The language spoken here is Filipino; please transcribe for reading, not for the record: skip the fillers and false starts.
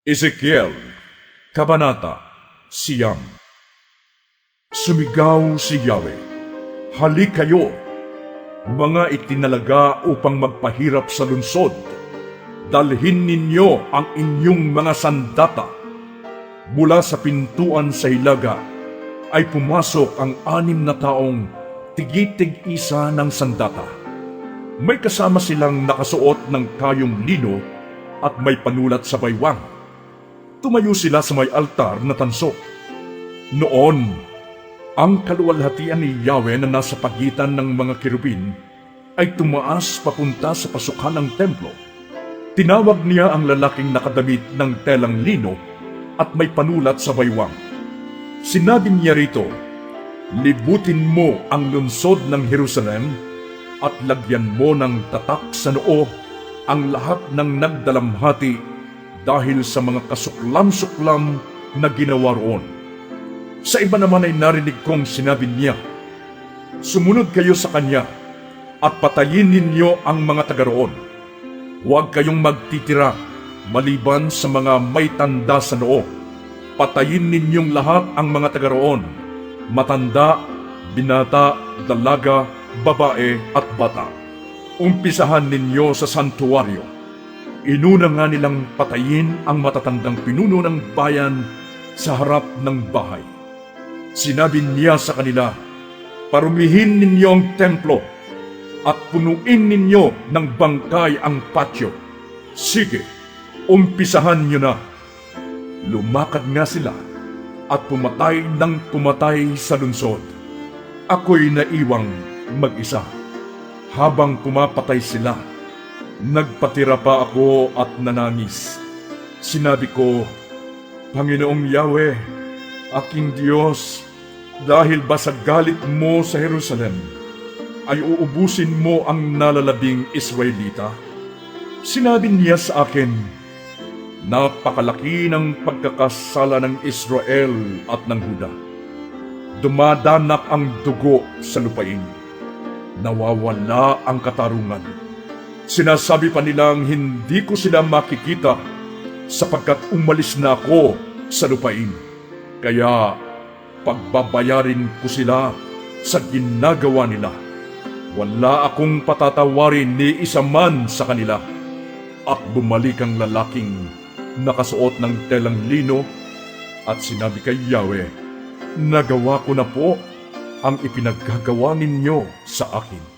Ezekiel, Kabanata Siyam. Sumigaw si Yahweh, "Halik kayo, mga itinalaga upang magpahirap sa lungsod. Dalhin ninyo ang inyong mga sandata." Mula sa pintuan sa hilaga ay pumasok ang 6 na taong tigitig-isa ng sandata. May kasama silang nakasuot ng kayong lino at may panulat sa baywang. Tumayo sila sa may altar na tanso. Noon, ang kaluwalhatian ni Yahweh na nasa pagitan ng mga kirubin ay tumaas papunta sa pasukan ng templo. Tinawag niya ang lalaking nakadamit ng telang lino at may panulat sa baywang. Sinabi niya rito, "Libutin mo ang lungsod ng Jerusalem at lagyan mo ng tatak sa noo ang lahat ng nagdalamhati dahil sa mga kasuklam-suklam na ginawa roon." Sa iba naman ay narinig kong sinabi niya, "Sumunod kayo sa kanya at patayin ninyo ang mga taga roon. Huwag kayong magtitira maliban sa mga may tanda sa noo. Patayin ninyong lahat ang mga taga roon, matanda, binata, dalaga, babae at bata. Umpisahan ninyo sa santuaryo." Inuna nga nilang patayin ang matatandang pinuno ng bayan sa harap ng bahay. Sinabi niya sa kanila, "Parumihin ninyo ang templo at punuin ninyo ng bangkay ang patio. Sige, umpisahan nyo na." Lumakad nga sila at pumatay ng pumatay sa lungsod. Ako'y naiwang mag-isa. Habang pumapatay sila, nagpatira pa ako at nanangis. Sinabi ko, "Panginoong Yahweh, aking Diyos, dahil ba sa galit mo sa Jerusalem, ay uubusin mo ang nalalabing Israelita?" Sinabi niya sa akin, "Napakalaki ng pagkakasala ng Israel at ng Huda. Dumadanak ang dugo sa lupain. Nawawala ang katarungan. Sinasabi pa nilang hindi ko sila makikita sapagkat umalis na ako sa lupain. Kaya pagbabayarin ko sila sa ginagawa nila. Wala akong patatawarin ni isa man sa kanila." At bumalik ang lalaking nakasuot ng telang lino at sinabi kay Yahweh, "Nagawa ko na po ang ipinaggagawa ninyo sa akin."